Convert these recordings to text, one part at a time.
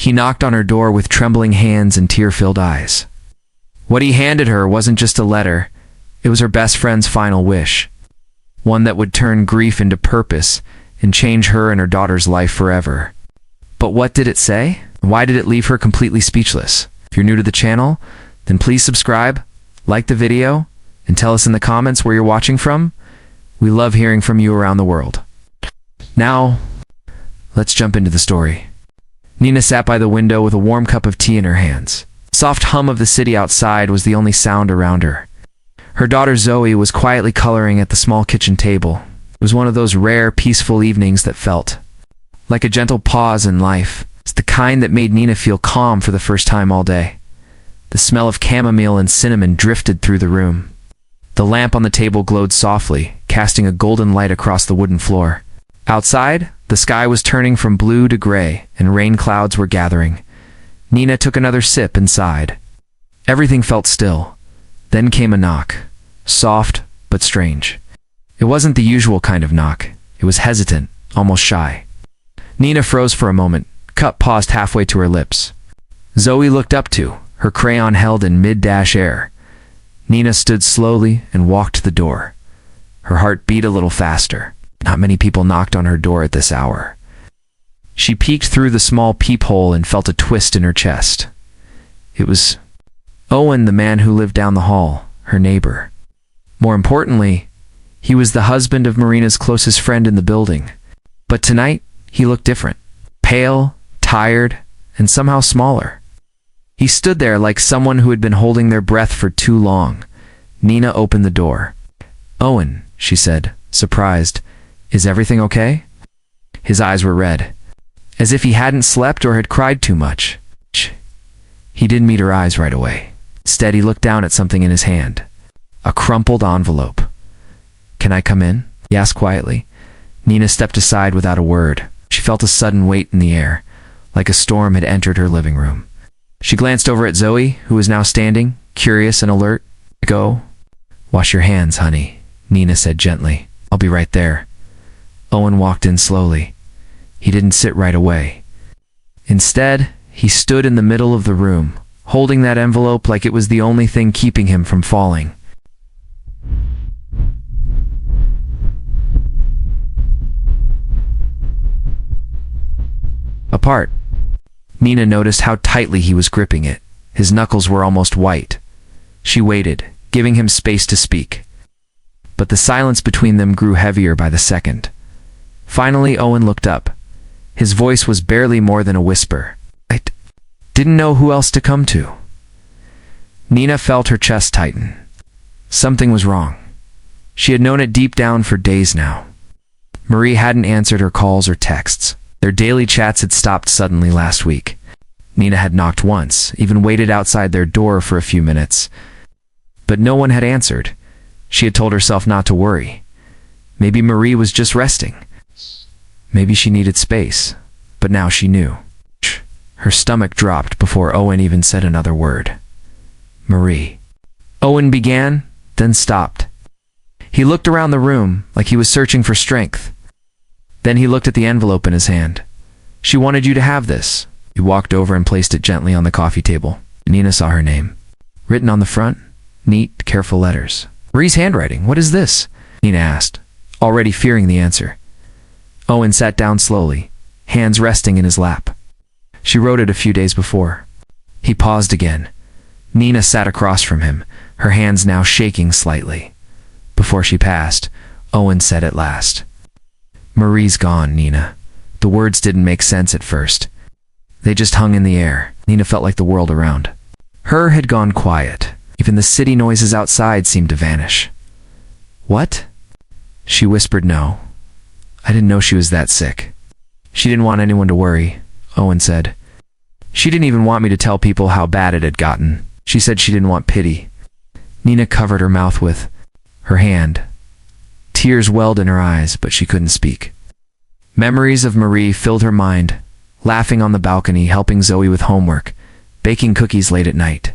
He knocked on her door with trembling hands and tear-filled eyes. What he handed her wasn't just a letter, it was her best friend's final wish. One that would turn grief into purpose and change her and her daughter's life forever. But what did it say? Why did it leave her completely speechless? If you're new to the channel, then please subscribe, like the video, and tell us in the comments where you're watching from. We love hearing from you around the world. Now, let's jump into the story. Nina sat by the window with a warm cup of tea in her hands. The soft hum of the city outside was the only sound around her. Her daughter Zoe was quietly coloring at the small kitchen table. It was one of those rare, peaceful evenings that felt like a gentle pause in life. It's the kind that made Nina feel calm for the first time all day. The smell of chamomile and cinnamon drifted through the room. The lamp on the table glowed softly, casting a golden light across the wooden floor. Outside, the sky was turning from blue to gray, and rain clouds were gathering. Nina took another sip and sighed. Everything felt still. Then came a knock. Soft, but strange. It wasn't the usual kind of knock. It was hesitant, almost shy. Nina froze for a moment, cup paused halfway to her lips. Zoe looked up too, her crayon held in mid-dash air. Nina stood slowly and walked to the door. Her heart beat a little faster. Not many people knocked on her door at this hour. She peeked through the small peephole and felt a twist in her chest. It was Owen, the man who lived down the hall, her neighbor. More importantly, he was the husband of Marina's closest friend in the building. But tonight, he looked different. Pale, tired, and somehow smaller. He stood there like someone who had been holding their breath for too long. Nina opened the door. "Owen," she said, surprised. "Is everything okay?" His eyes were red, as if he hadn't slept or had cried too much. He didn't meet her eyes right away. Instead, he looked down at something in his hand. A crumpled envelope. "Can I come in?" he asked quietly. Nina stepped aside without a word. She felt a sudden weight in the air, like a storm had entered her living room. She glanced over at Zoe, who was now standing, curious and alert. "Go. Wash your hands, honey," Nina said gently. "I'll be right there." Owen walked in slowly. He didn't sit right away. Instead, he stood in the middle of the room, holding that envelope like it was the only thing keeping him from falling. Apart. Nina noticed how tightly he was gripping it. His knuckles were almost white. She waited, giving him space to speak. But the silence between them grew heavier by the second. Finally, Owen looked up. His voice was barely more than a whisper. "I didn't know who else to come to." Nina felt her chest tighten. Something was wrong. She had known it deep down for days now. Marie hadn't answered her calls or texts. Their daily chats had stopped suddenly last week. Nina had knocked once, even waited outside their door for a few minutes. But no one had answered. She had told herself not to worry. Maybe Marie was just resting. Maybe she needed space. But now she knew. Her stomach dropped before Owen even said another word. "Marie." Owen began, then stopped. He looked around the room like he was searching for strength. Then he looked at the envelope in his hand. "She wanted you to have this." He walked over and placed it gently on the coffee table. Nina saw her name, written on the front, neat, careful letters. "Marie's handwriting. What is this?" Nina asked, already fearing the answer. Owen sat down slowly, hands resting in his lap. "She wrote it a few days before." He paused again. Nina sat across from him, her hands now shaking slightly. Before she passed, Owen said at last, "Marie's gone, Nina." The words didn't make sense at first. They just hung in the air. Nina felt like the world around her had gone quiet. Even the city noises outside seemed to vanish. "What?" She whispered. "No. I didn't know she was that sick." "She didn't want anyone to worry," Owen said. "She didn't even want me to tell people how bad it had gotten. She said she didn't want pity." Nina covered her mouth with her hand. Tears welled in her eyes, but she couldn't speak. Memories of Marie filled her mind, laughing on the balcony, helping Zoe with homework, baking cookies late at night.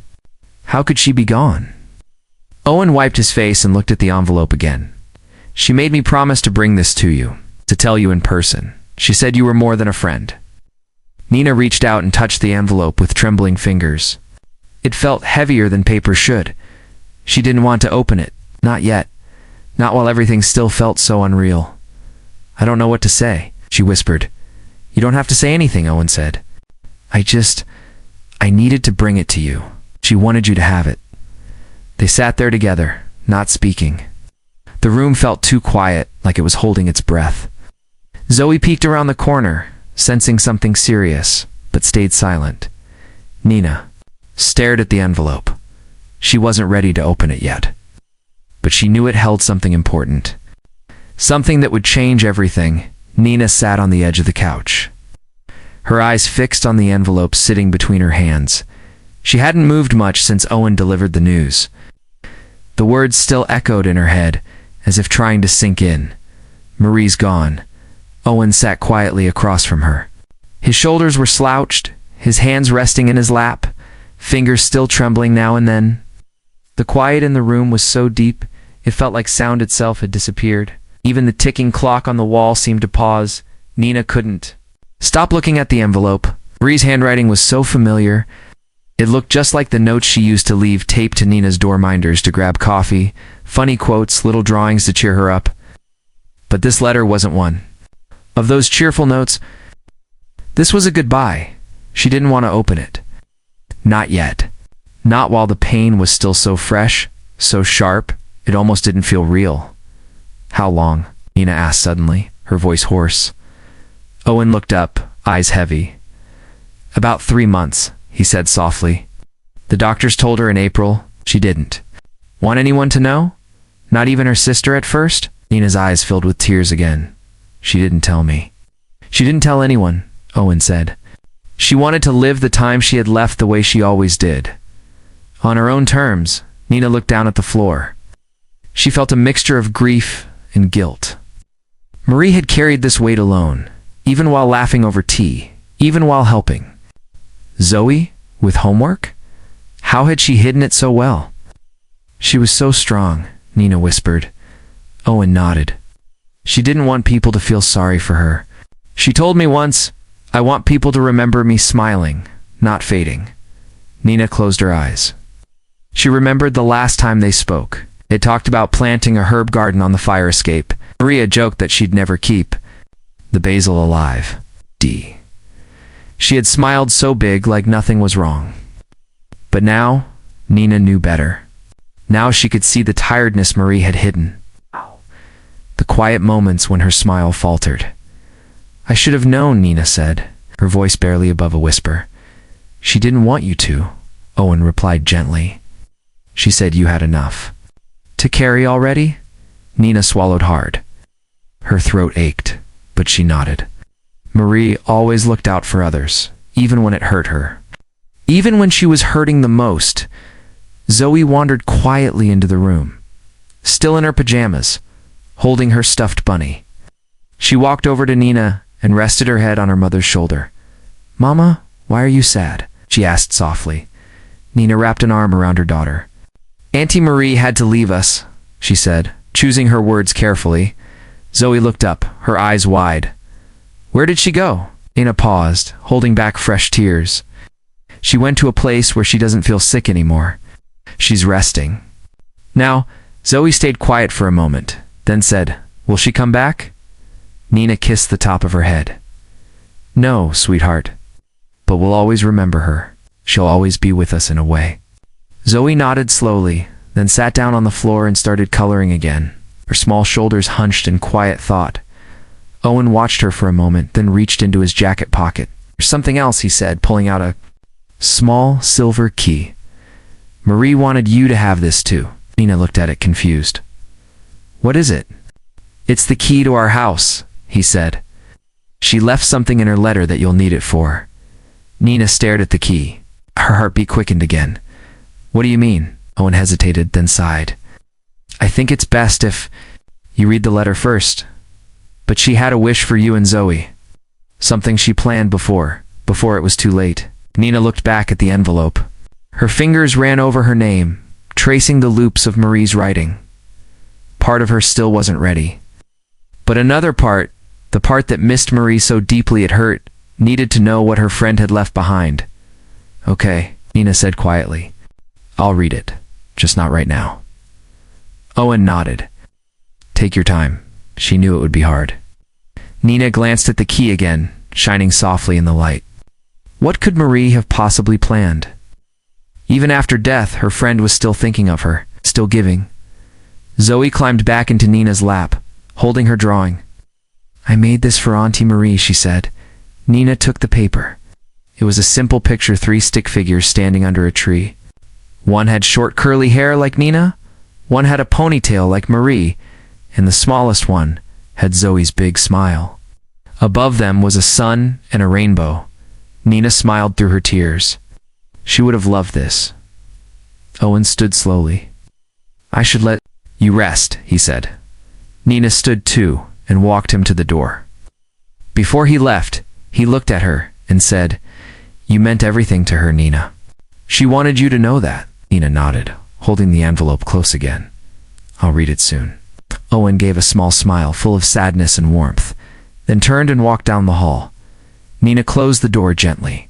How could she be gone? Owen wiped his face and looked at the envelope again. "She made me promise to bring this to you, to tell you in person. She said you were more than a friend." Nina reached out and touched the envelope with trembling fingers. It felt heavier than paper should. She didn't want to open it. Not yet. Not while everything still felt so unreal. "I don't know what to say," she whispered. "You don't have to say anything," Owen said. I needed to bring it to you. She wanted you to have it." They sat there together, not speaking. The room felt too quiet, like it was holding its breath. Zoe peeked around the corner, sensing something serious, but stayed silent. Nina stared at the envelope. She wasn't ready to open it yet. But she knew it held something important. Something that would change everything. Nina sat on the edge of the couch, her eyes fixed on the envelope sitting between her hands. She hadn't moved much since Owen delivered the news. The words still echoed in her head, as if trying to sink in. "Marie's gone." Owen sat quietly across from her. His shoulders were slouched, his hands resting in his lap, fingers still trembling now and then. The quiet in the room was so deep, it felt like sound itself had disappeared. Even the ticking clock on the wall seemed to pause. Nina couldn't stop looking at the envelope. Marie's handwriting was so familiar. It looked just like the notes she used to leave taped to Nina's door minders to grab coffee, funny quotes, little drawings to cheer her up. But this letter wasn't one of those cheerful notes. This was a goodbye. She didn't want to open it. Not yet. Not while the pain was still so fresh, so sharp, it almost didn't feel real. "How long?" Nina asked suddenly, her voice hoarse. Owen looked up, eyes heavy. "About 3 months," he said softly. "The doctors told her in April. She didn't want anyone to know? Not even her sister at first?" Nina's eyes filled with tears again. "She didn't tell me." "She didn't tell anyone," Owen said. "She wanted to live the time she had left the way she always did. On her own terms." Nina looked down at the floor. She felt a mixture of grief and guilt. Marie had carried this weight alone, even while laughing over tea, even while helping. Zoe, with homework? How had she hidden it so well? "She was so strong," Nina whispered. Owen nodded. "She didn't want people to feel sorry for her. She told me once, 'I want people to remember me smiling, not fading.'" Nina closed her eyes. She remembered the last time they spoke. They talked about planting a herb garden on the fire escape. Maria joked that she'd never keep the basil alive. She had smiled so big, like nothing was wrong. But now, Nina knew better. Now she could see the tiredness Marie had hidden. The quiet moments when her smile faltered. "I should have known," Nina said, her voice barely above a whisper. "She didn't want you to," Owen replied gently. "She said you had enough to carry already." Nina swallowed hard. Her throat ached, but she nodded. Marie always looked out for others, even when it hurt her. Even when she was hurting the most. Zoe wandered quietly into the room, still in her pajamas, holding her stuffed bunny. She walked over to Nina and rested her head on her mother's shoulder. "Mama, why are you sad?" she asked softly. Nina wrapped an arm around her daughter. "Auntie Marie had to leave us," she said, choosing her words carefully. Zoe looked up, her eyes wide. "Where did she go?" Nina paused, holding back fresh tears. "She went to a place where she doesn't feel sick anymore. She's resting." Now, Zoe stayed quiet for a moment, then said, "Will she come back?" Nina kissed the top of her head. "No, sweetheart. But we'll always remember her. She'll always be with us in a way." Zoe nodded slowly, then sat down on the floor and started coloring again, her small shoulders hunched in quiet thought. Owen watched her for a moment, then reached into his jacket pocket. "There's something else," he said, pulling out a small silver key. "Marie wanted you to have this too." Nina looked at it confused. "What is it?" "It's the key to our house," he said. "She left something in her letter that you'll need it for." Nina stared at the key. Her heartbeat quickened again. "What do you mean?" Owen hesitated, then sighed. "I think it's best if you read the letter first. But she had a wish for you and Zoe. Something she planned before it was too late." Nina looked back at the envelope. Her fingers ran over her name, tracing the loops of Marie's writing. Part of her still wasn't ready. But another part, the part that missed Marie so deeply it hurt, Needed to know what her friend had left behind. Okay, Nina said quietly. I'll read it, just not right now. Owen nodded. Take your time. She knew it would be hard. Nina glanced at the key again, shining softly in the light. What could Marie have possibly planned? Even after death, her friend was still thinking of her, still giving. Zoe climbed back into Nina's lap, holding her drawing. I made this for Auntie Marie, she said. Nina took the paper. It was a simple picture, 3 stick figures standing under a tree. One had short curly hair like Nina, one had a ponytail like Marie, and the smallest one had Zoe's big smile. Above them was a sun and a rainbow. Nina smiled through her tears. She would have loved this. Owen stood slowly. I should let you rest, he said. Nina stood too and walked him to the door. Before he left, he looked at her and said, You meant everything to her, Nina. She wanted you to know that. Nina nodded, holding the envelope close again. I'll read it soon. Owen gave a small smile full of sadness and warmth, then turned and walked down the hall. Nina closed the door gently.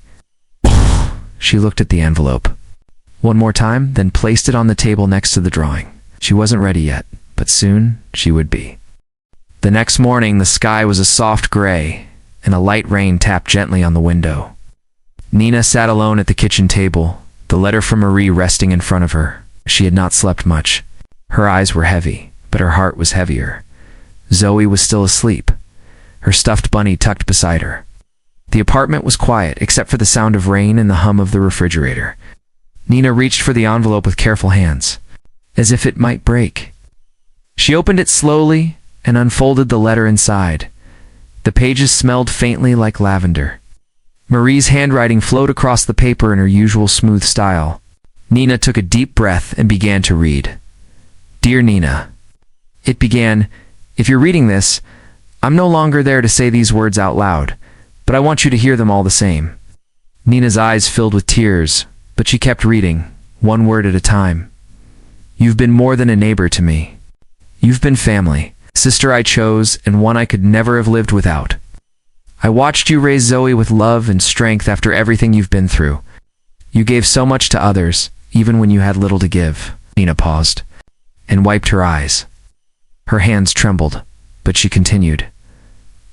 She looked at the envelope. One more time, then placed it on the table next to the drawing. She wasn't ready yet, but soon she would be. The next morning, the sky was a soft gray, and a light rain tapped gently on the window. Nina sat alone at the kitchen table, the letter from Marie resting in front of her. She had not slept much. Her eyes were heavy, but her heart was heavier. Zoe was still asleep, her stuffed bunny tucked beside her. The apartment was quiet, except for the sound of rain and the hum of the refrigerator. Nina reached for the envelope with careful hands, as if it might break. She opened it slowly and unfolded the letter inside. The pages smelled faintly like lavender. Marie's handwriting flowed across the paper in her usual smooth style. Nina took a deep breath and began to read. Dear Nina, it began, If you're reading this, I'm no longer there to say these words out loud, but I want you to hear them all the same. Nina's eyes filled with tears, but she kept reading, one word at a time. You've been more than a neighbor to me. You've been family, sister I chose, and one I could never have lived without. I watched you raise Zoe with love and strength after everything you've been through. You gave so much to others, even when you had little to give. Nina paused and wiped her eyes. Her hands trembled, but she continued.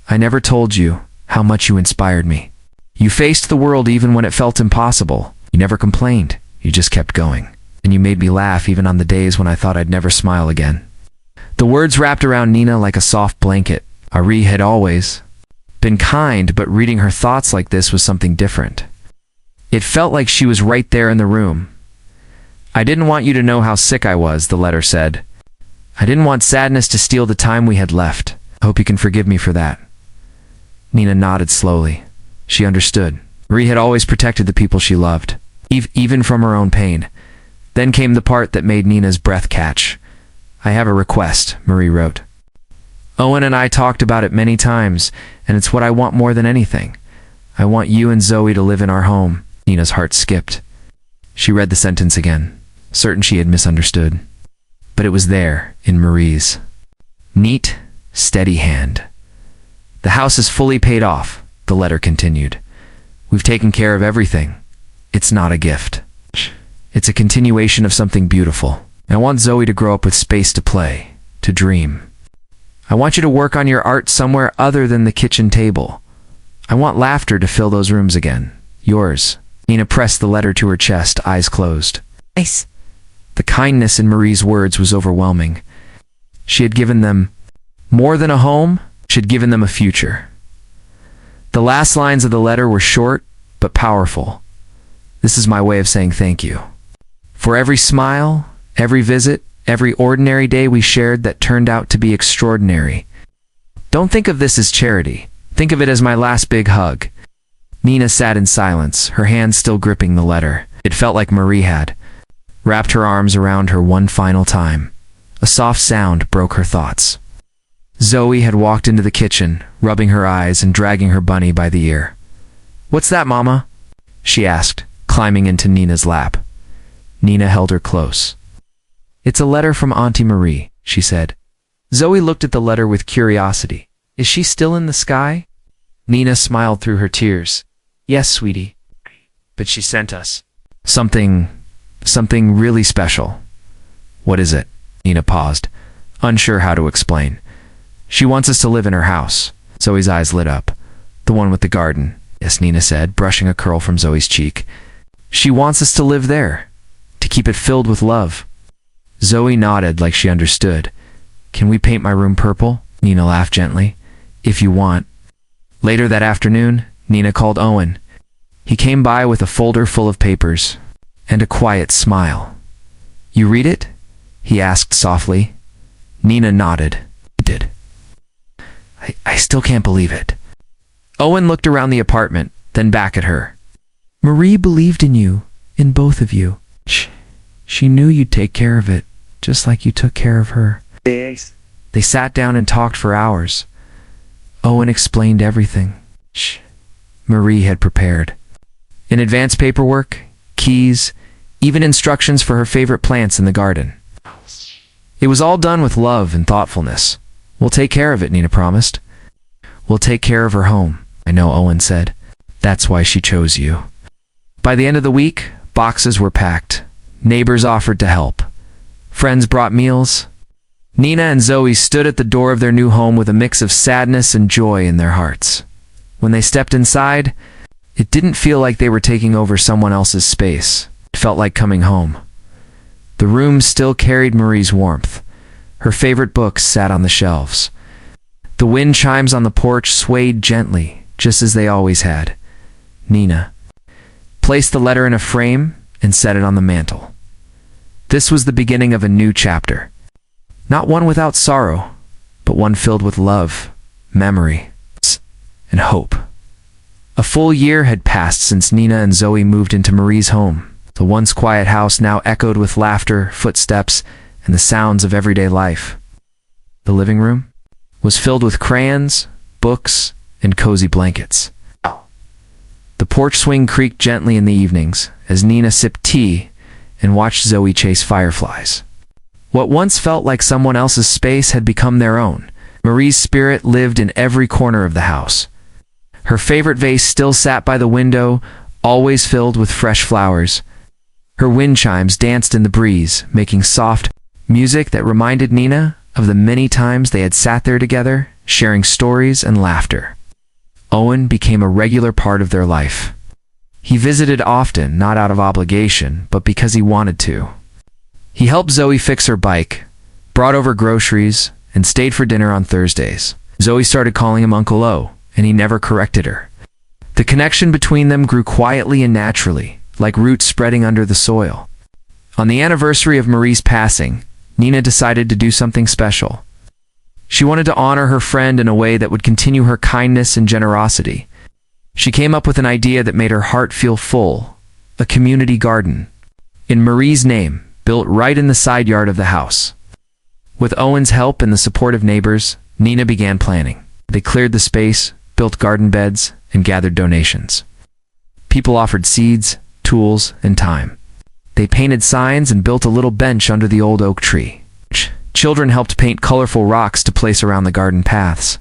I never told you how much you inspired me. You faced the world even when it felt impossible. You never complained. You just kept going. And you made me laugh even on the days when I thought I'd never smile again. The words wrapped around Nina like a soft blanket. Ari had always been kind, but reading her thoughts like this was something different. It felt like she was right there in the room. I didn't want you to know how sick I was, the letter said. I didn't want sadness to steal the time we had left. I hope you can forgive me for that. Nina nodded slowly. She understood. Marie had always protected the people she loved, even from her own pain. Then came the part that made Nina's breath catch. I have a request, Marie wrote. Owen and I talked about it many times, and it's what I want more than anything. I want you and Zoe to live in our home. Nina's heart skipped. She read the sentence again, certain she had misunderstood. But it was there, in Marie's neat, steady hand. The house is fully paid off, the letter continued. We've taken care of everything. It's not a gift. It's a continuation of something beautiful. I want Zoe to grow up with space to play, to dream. I want you to work on your art somewhere other than the kitchen table. I want laughter to fill those rooms again. Yours. Nina pressed the letter to her chest, eyes closed. Nice. The kindness in Marie's words was overwhelming. She had given them more than a home. She had given them a future. The last lines of the letter were short, but powerful. This is my way of saying thank you. For every smile, every visit, every ordinary day we shared that turned out to be extraordinary. Don't think of this as charity. Think of it as my last big hug. Nina sat in silence, her hand still gripping the letter. It felt like Marie had wrapped her arms around her one final time. A soft sound broke her thoughts. Zoe had walked into the kitchen, rubbing her eyes and dragging her bunny by the ear. What's that, Mama? She asked, climbing into Nina's lap. Nina held her close. It's a letter from Auntie Marie, she said. Zoe looked at the letter with curiosity. Is she still in the sky? Nina smiled through her tears. Yes, sweetie. But she sent us something really special. What is it? Nina paused, unsure how to explain. She wants us to live in her house. Zoe's eyes lit up. The one with the garden. Yes, Nina said, brushing a curl from Zoe's cheek. She wants us to live there, to keep it filled with love. Zoe nodded like she understood. Can we paint my room purple? Nina laughed gently. If you want. Later that afternoon, Nina called Owen. He came by with a folder full of papers and a quiet smile. You read it? He asked softly. Nina nodded. He did. I still can't believe it. Owen looked around the apartment, then back at her. Marie believed in you, in both of you. She knew you'd take care of it, just like you took care of her. They sat down and talked for hours. Owen explained everything Marie had prepared. In advance paperwork, keys, even instructions for her favorite plants in the garden. It was all done with love and thoughtfulness. We'll take care of it, Nina promised. We'll take care of her home, I know, Owen said. That's why she chose you. By the end of the week, boxes were packed. Neighbors offered to help. Friends brought meals. Nina and Zoe stood at the door of their new home with a mix of sadness and joy in their hearts. When they stepped inside, it didn't feel like they were taking over someone else's space. It felt like coming home. The room still carried Marie's warmth. Her favorite books sat on the shelves. The wind chimes on the porch swayed gently, just as they always had. Nina placed the letter in a frame and set it on the mantel. This was the beginning of a new chapter. Not one without sorrow, but one filled with love, memory, and hope. A full year had passed since Nina and Zoe moved into Marie's home. The once quiet house now echoed with laughter, footsteps, and the sounds of everyday life. The living room was filled with crayons, books, and cozy blankets. The porch swing creaked gently in the evenings as Nina sipped tea and watched Zoe chase fireflies. What once felt like someone else's space had become their own. Marie's spirit lived in every corner of the house. Her favorite vase still sat by the window, always filled with fresh flowers. Her wind chimes danced in the breeze, making soft music that reminded Nina of the many times they had sat there together, sharing stories and laughter. Owen became a regular part of their life. He visited often, not out of obligation, but because he wanted to. He helped Zoe fix her bike, brought over groceries, and stayed for dinner on Thursdays. Zoe started calling him Uncle O, and he never corrected her. The connection between them grew quietly and naturally, like roots spreading under the soil. On the anniversary of Marie's passing, Nina decided to do something special. She wanted to honor her friend in a way that would continue her kindness and generosity. She came up with an idea that made her heart feel full: a community garden, in Marie's name, built right in the side yard of the house. With Owen's help and the support of neighbors, Nina began planning. They cleared the space, built garden beds, and gathered donations. People offered seeds, tools, and time. They painted signs and built a little bench under the old oak tree. Children helped paint colorful rocks to place around the garden paths.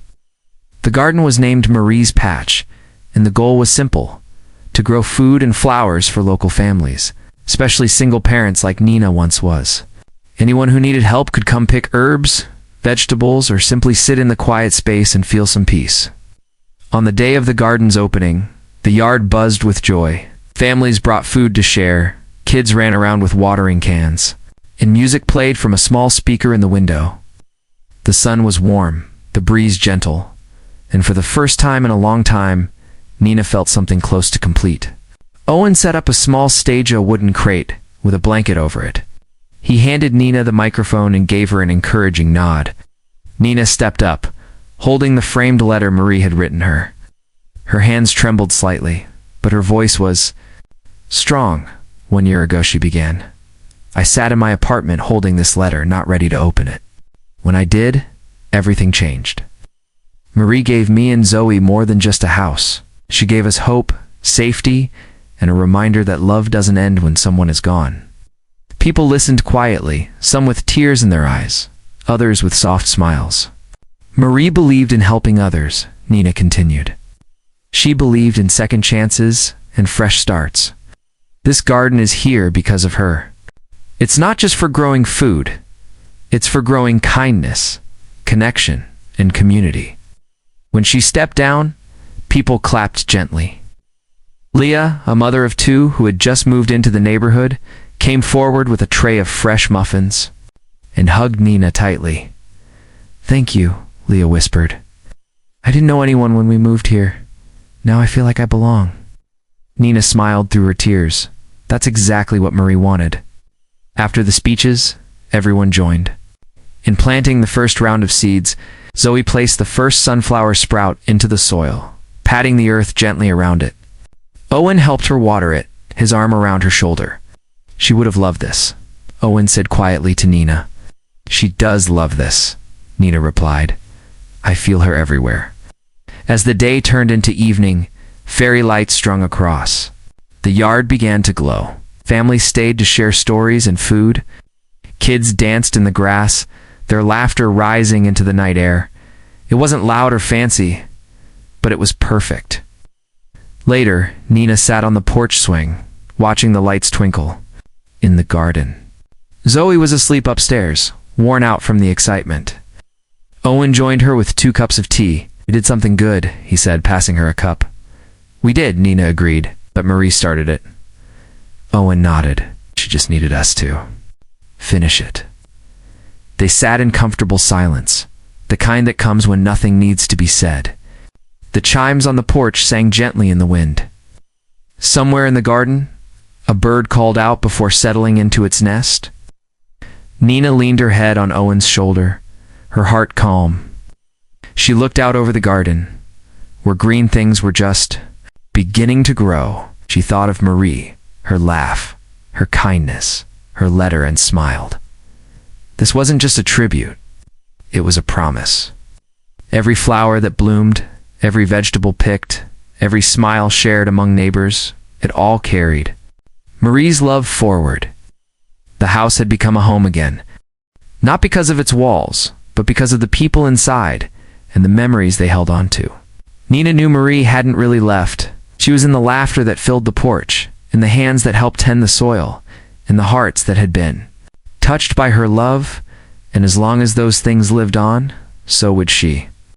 The garden was named Marie's Patch, and the goal was simple: to grow food and flowers for local families, especially single parents like Nina once was. Anyone who needed help could come pick herbs, vegetables, or simply sit in the quiet space and feel some peace. On the day of the garden's opening, the yard buzzed with joy. Families brought food to share, kids ran around with watering cans, and music played from a small speaker in the window. The sun was warm, the breeze gentle, and for the first time in a long time, Nina felt something close to complete. Owen set up a small stage, a wooden crate, with a blanket over it. He handed Nina the microphone and gave her an encouraging nod. Nina stepped up, holding the framed letter Marie had written her. Her hands trembled slightly, but her voice was strong. 1 year ago, she began. I sat in my apartment holding this letter, not ready to open it. When I did, everything changed. Marie gave me and Zoe more than just a house. She gave us hope, safety, and a reminder that love doesn't end when someone is gone. People listened quietly, some with tears in their eyes, others with soft smiles. Marie believed in helping others, Nina continued. She believed in second chances and fresh starts. This garden is here because of her. It's not just for growing food. It's for growing kindness, connection, and community. When she stepped down, people clapped gently. Leah, a mother of two who had just moved into the neighborhood, came forward with a tray of fresh muffins and hugged Nina tightly. "Thank you," Leah whispered. "I didn't know anyone when we moved here. Now I feel like I belong." Nina smiled through her tears. That's exactly what Marie wanted. After the speeches, everyone joined. In planting the first round of seeds, Zoe placed the first sunflower sprout into the soil, patting the earth gently around it. Owen helped her water it, his arm around her shoulder. "She would have loved this," Owen said quietly to Nina. "She does love this," Nina replied. "I feel her everywhere." As the day turned into evening, fairy lights strung across. The yard began to glow. Families stayed to share stories and food. Kids danced in the grass, their laughter rising into the night air. It wasn't loud or fancy, but it was perfect. Later, Nina sat on the porch swing, watching the lights twinkle. In the garden, Zoe was asleep upstairs, worn out from the excitement. Owen joined her with 2 cups of tea. "We did something good," he said, passing her a cup. "We did," Nina agreed, but Marie started it. Owen nodded. "She just needed us to finish it." They sat in comfortable silence, the kind that comes when nothing needs to be said. The chimes on the porch sang gently in the wind. Somewhere in the garden, a bird called out before settling into its nest. Nina leaned her head on Owen's shoulder, her heart calm. She looked out over the garden, where green things were just beginning to grow. She thought of Marie, her laugh, her kindness, her letter, and smiled. This wasn't just a tribute. It was a promise. Every flower that bloomed, every vegetable picked, every smile shared among neighbors, it all carried Marie's love forward. The house had become a home again, not because of its walls, but because of the people inside and the memories they held on to. Nina knew Marie hadn't really left. She was in the laughter that filled the porch, in the hands that helped tend the soil, in the hearts that had been touched by her love, and as long as those things lived on, so would she.